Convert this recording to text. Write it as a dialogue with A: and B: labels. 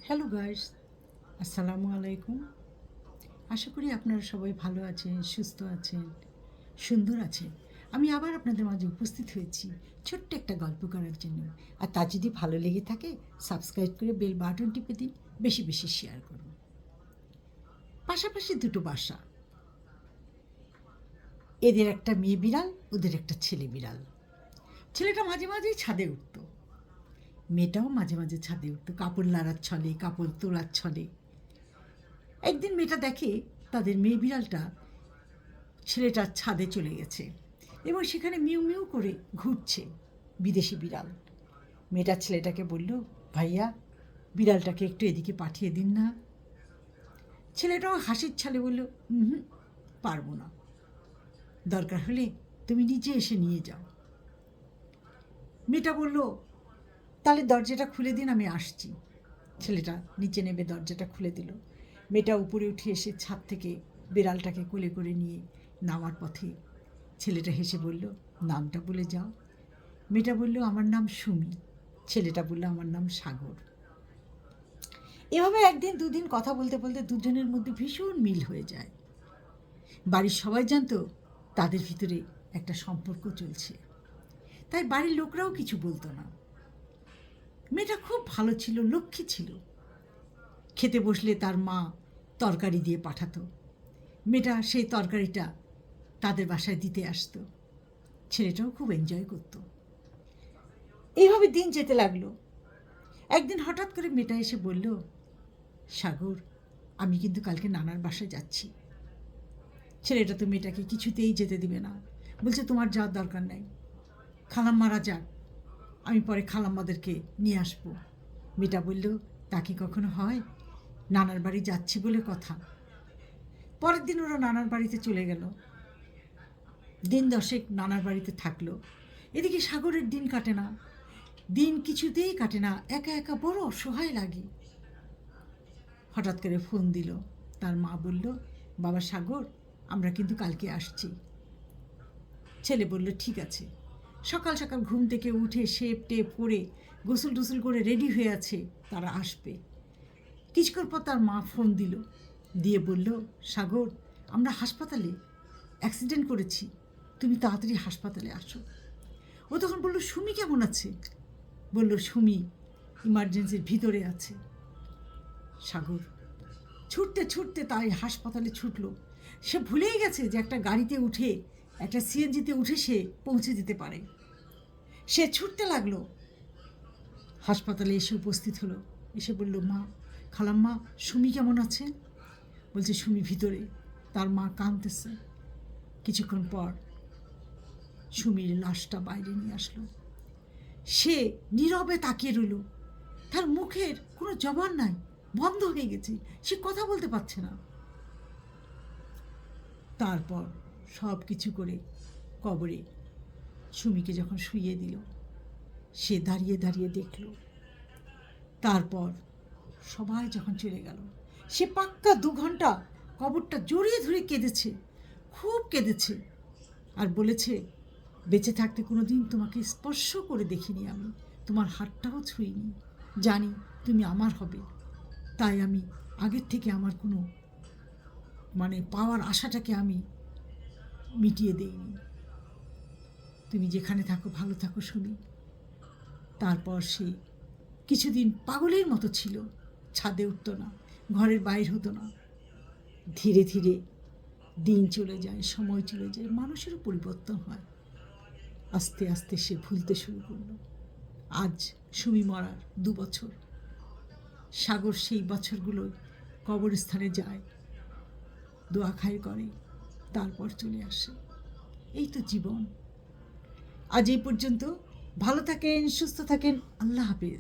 A: Hello guys, আসসালামু আলাইকুম। আশা করি আপনারা সবাই ভালো আছেন, সুস্থ আছেন, সুন্দর আছেন। আমি আবার আপনাদের মাঝে উপস্থিত হয়েছি ছোট্ট একটা গল্প করার জন্য। আর তা যদি ভালো লেগে থাকে, সাবস্ক্রাইব করে বেল বাটন টিপে দিন, বেশি বেশি শেয়ার করুন। পাশাপাশি দুটো বাসা, এদের একটা মেয়ে বিড়াল, ওদের একটা ছেলে বিড়াল। ছেলেটা মাঝে মাঝেই ছাদে উঠতো, মেয়েটাও মাঝে মাঝে ছাদে উঠতো, কাপড় লাড়ার ছলে, কাপড় তোলার ছলে। একদিন মেয়েটা দেখে তাদের মেয়ে বিড়ালটা ছেলেটার ছাদে চলে গেছে এবং সেখানে মিউ মিউ করে ঘুরছে, বিদেশি বিড়াল। মেয়েটা ছেলেটাকে বলল, ভাইয়া, বিড়ালটাকে একটু এদিকে পাঠিয়ে দিন না। ছেলেটাও হাসির ছলে বলল, হুম, পারবো না, দরকার হলে তুমি নিজে এসে নিয়ে যাও। মেয়েটা বলল, তাহলে দরজাটা খুলে দিন, আমি আসছি। ছেলেটা নিচে নেমে দরজাটা খুলে দিল। মেয়েটা উপরে উঠে এসে ছাদ থেকে বিড়ালটাকে কোলে করে নিয়ে নামার পথে ছেলেটা হেসে বলল, নামটা বলে যাও। মেয়েটা বলল, আমার নাম সুমি। ছেলেটা বলল, আমার নাম সাগর। এভাবে একদিন দুদিন কথা বলতে বলতে দুজনের মধ্যে ভীষণ মিল হয়ে যায়। বাড়ির সবাই জানতো তাদের ভিতরে একটা সম্পর্ক চলছে, তাই বাড়ির লোকরাও কিছু বলতো না। মেয়েটা খুব ভালো ছিল, লক্ষ্মী ছিল। খেতে বসলে তার মা তরকারি দিয়ে পাঠাতো, মেয়েটা সেই তরকারিটা তাদের বাসায় দিতে আসতো। ছেলেটাও খুব এনজয় করতো। এইভাবে দিন যেতে লাগলো। একদিন হঠাৎ করে মেয়েটা এসে বলল, সাগর, আমি কিন্তু কালকে নানার বাসায় যাচ্ছি। ছেলেটা তো মেয়েটাকে কিছুতেই যেতে দিবে না, বলছে তোমার যাওয়ার দরকার নেই, খালাম্মারা যাক, আমি পরে খালাম্মাদেরকে নিয়ে আসবো। মেয়েটা বলল, তা কি কখনো হয়? নানার বাড়ি যাচ্ছি বলে কথা। পরের দিন ওরা নানার বাড়িতে চলে গেল। দিন দশেক নানার বাড়িতে থাকলো। এদিকে সাগরের দিন কাটে না, দিন কিছুতেই কাটে না, একা একা বড় অসহায় লাগে। হঠাৎ করে ফোন দিল, তার মা বলল, বাবা সাগর, আমরা কিন্তু কালকে আসছি। ছেলে বলল, ঠিক আছে। সকাল সকাল ঘুম থেকে উঠে শেপ টেপ করে গোসল টোসল করে রেডি হয়ে আছে, তারা আসবে। কিছুক্ষণ পর তার মা ফোন দিল, দিয়ে বলল, সাগর, আমরা হাসপাতালে অ্যাক্সিডেন্ট করেছি, তুমি তাড়াতাড়ি হাসপাতালে আসো। ও তখন বলল, সুমি কেমন আছে? বলল, সুমি ইমার্জেন্সির ভিতরে আছে। সাগর ছুটতে ছুটতে তাই হাসপাতালে ছুটলো। সে ভুলেই গেছে যে একটা গাড়িতে উঠে, একটা সিএনজিতে উঠে সে পৌঁছে যেতে পারে। সে ছুটতে লাগলো, হাসপাতালে এসে উপস্থিত হলো। এসে বলল, মা, খালাম্মা, সুমি কেমন আছে? বলছে, সুমি ভিতরে। তার মা কাঁদতেছে। কিছুক্ষণ পর সুমির লাশটা বাইরে নিয়ে আসলো। সে নীরবে তাকিয়ে রইল, তার মুখের কোনো জবান নাই, বন্ধ হয়ে গেছে, সে কথা বলতে পারছে না। তারপর সব কিছু করে কবরে সুমিকে যখন শুইয়ে দিল, সে দাঁড়িয়ে দাঁড়িয়ে দেখল। তারপর সবাই যখন চলে গেল, সে পাক্কা 2 ঘন্টা কবরটা জড়িয়ে ধরে কেঁদেছে, খুব কেঁদেছে। আর বলেছে, বেঁচে থাকতে কোনো দিন তোমাকে স্পর্শ করে দেখিনি আমি, তোমার হাতটাও ছুঁইনি, জানি তুমি আমার হবে, তাই আমি আগের থেকে আমার কোনো পাওয়ার আশাটাকে আমি মিটিয়ে দেইনি। তুমি যেখানে থাকো ভালো থাকো শুনি। তারপর সে কিছুদিন পাগলের মতো ছিল, ছাদে উঠতো না, ঘরের বাইর হতো না। ধীরে ধীরে দিন চলে যায়, সময় চলে যায়, মানুষেরও পরিবর্তন হয়। আস্তে আস্তে সে ভুলতে শুরু করলো। আজ সুমি মরার 2 বছর। সাগর সেই বছরগুলো কবরস্থানে যায়, দোয়া খাই করে, তারপর চলে আসে। এই তো জীবন। আজ এই পর্যন্ত। ভালো থাকেন, সুস্থ থাকেন, আল্লাহ হাফেজ।